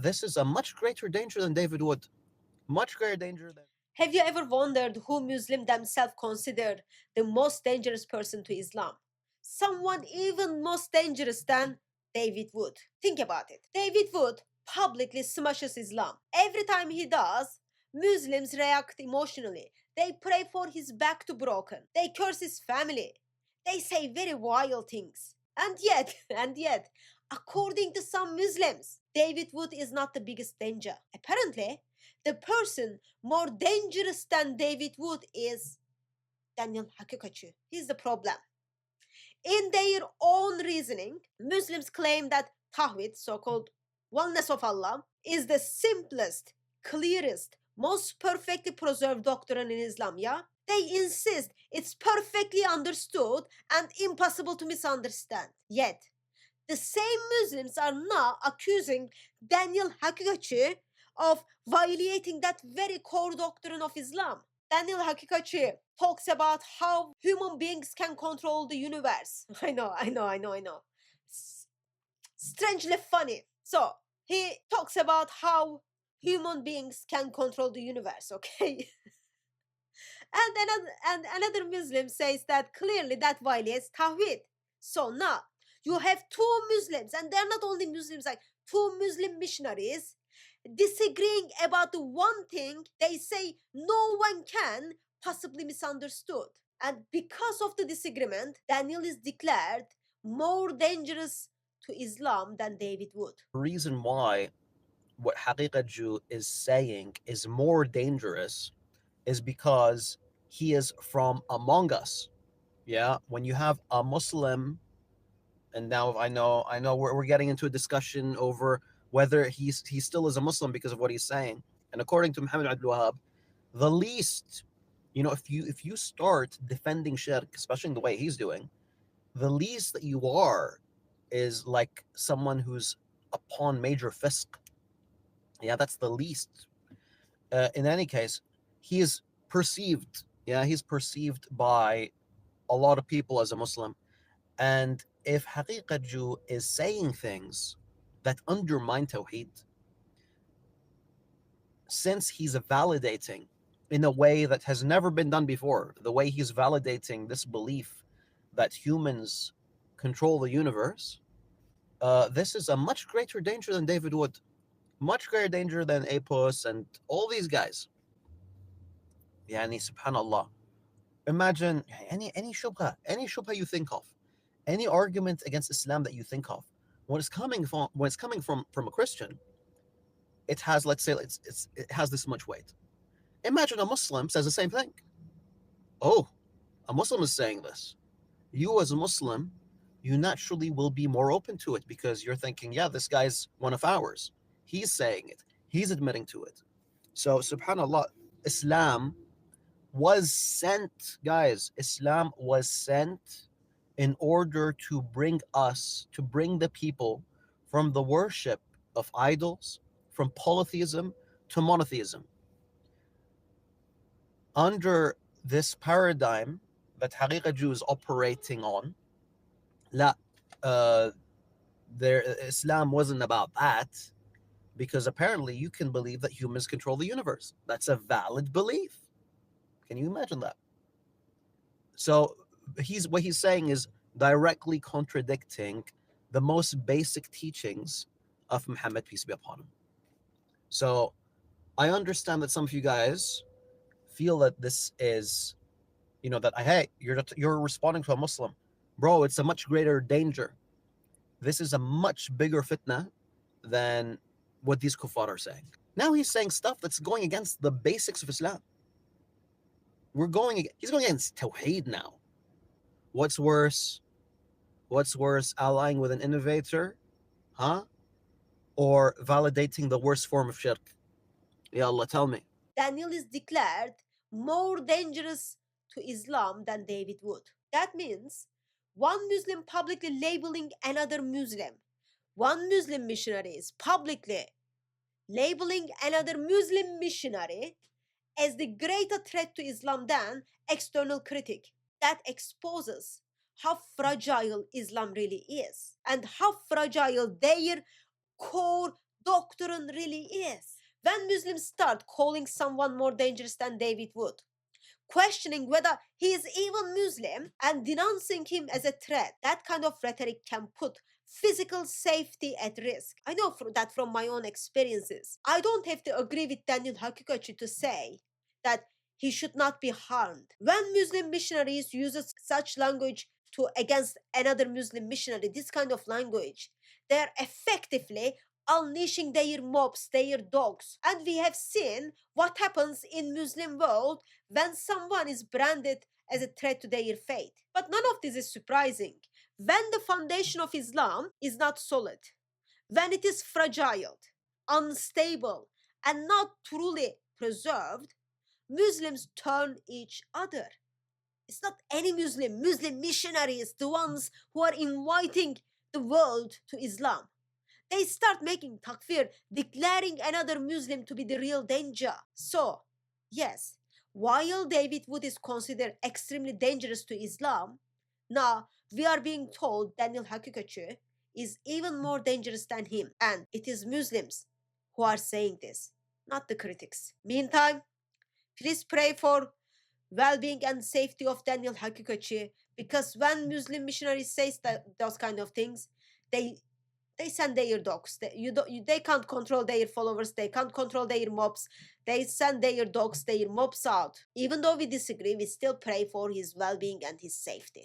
This is a much greater danger than David Wood. Much greater danger than. Have you ever wondered who Muslims themselves consider the most dangerous person to Islam? Someone even most dangerous than David Wood. Think about it. David Wood publicly smashes Islam. Every time he does, Muslims react emotionally. They pray for his back to broken. They curse his family. They say very wild things. And yet, and yet, according to some Muslims, David Wood is not the biggest danger. Apparently, the person more dangerous than David Wood is Daniel Haqiqatjou. He's the problem. In their own reasoning, Muslims claim that Tawheed, so-called oneness of Allah, is the simplest, clearest, most perfectly preserved doctrine in Islam, yeah? They insist it's perfectly understood and impossible to misunderstand. Yet, the same Muslims are now accusing Daniel Haqiqatjou of violating that very core doctrine of Islam. Daniel Haqiqatjou talks about how human beings can control the universe. I know. Strangely funny. So, he talks about how human beings can control the universe, okay? And another Muslim says that clearly that violates Tawheed. So now you have two Muslims, and they're not only Muslims, like two Muslim missionaries disagreeing about the one thing they say no one can possibly misunderstood. And because of the disagreement, Daniel is declared more dangerous to Islam than David Wood. The reason why what Haqiqatjou is saying is more dangerous is because he is from among us. Yeah, when you have a Muslim, and now I know we're getting into a discussion over whether he still is a Muslim because of what he's saying. And according to Muhammad Abdul Wahab, the least, if you start defending shirk, especially in the way he's doing, the least that you are is like someone who's upon major fisk. Yeah, that's the least. In any case, he is perceived. Yeah, he's perceived by a lot of people as a Muslim. And if Haqiqatjou is saying things that undermine Tawheed, since he's validating in a way that has never been done before, the way he's validating this belief that humans control the universe, this is a much greater danger than David Wood, much greater danger than Apos and all these guys. Yani, subhanallah. Imagine any shubha you think of, any argument against Islam that you think of, when it's coming from a Christian, it has, let's say, it has this much weight. Imagine a Muslim says the same thing. Oh, a Muslim is saying this. You as a Muslim, you naturally will be more open to it because you're thinking, yeah, this guy's one of ours. He's saying it. He's admitting to it. So, subhanallah, Islam was sent, guys. Islam was sent in order to bring the people from the worship of idols, from polytheism to monotheism. Under this paradigm that Haqiqatjou is operating on, la, uh, Islam wasn't about that, because apparently you can believe that humans control the universe. That's a valid belief. Can you imagine that? So what he's saying is directly contradicting the most basic teachings of Muhammad, peace be upon him. So I understand that some of you guys feel that this is, that hey, you're responding to a Muslim, bro. It's a much greater danger. This is a much bigger fitna than what these kuffar are saying. Now he's saying stuff that's going against the basics of Islam. He's going against Tawheed now. What's worse? What's worse, allying with an innovator, huh? Or validating the worst form of shirk? Ya Allah, tell me. Daniel is declared more dangerous to Islam than David Wood. That means one Muslim publicly labeling another Muslim, one Muslim missionary is publicly labeling another Muslim missionary as the greater threat to Islam than external critic. That exposes how fragile Islam really is and how fragile their core doctrine doctrine really is. When Muslims start calling someone more dangerous than David Wood, questioning whether he is even Muslim and denouncing him as a threat, that kind of rhetoric can put physical safety at risk. I know that from my own experiences. I don't have to agree with Daniel Haqiqatjou to say that he should not be harmed. When Muslim missionaries use such language against another Muslim missionary, this kind of language, they are effectively unleashing their mobs, their dogs. And we have seen what happens in Muslim world when someone is branded as a threat to their faith. But none of this is surprising. When the foundation of Islam is not solid, when it is fragile, unstable, and not truly preserved, Muslims turn each other. It's not any Muslim missionaries, the ones who are inviting the world to Islam. They start making takfir, declaring another Muslim to be the real danger. So, yes, while David Wood is considered extremely dangerous to Islam, now we are being told Daniel Haqiqatjou is even more dangerous than him. And it is Muslims who are saying this, not the critics. Meantime, please pray for well-being and safety of Daniel Haqiqatjou, because when Muslim missionaries say those kind of things, they send their dogs. They can't control their followers. They can't control their mobs. They send their dogs, their mobs out. Even though we disagree, we still pray for his well-being and his safety.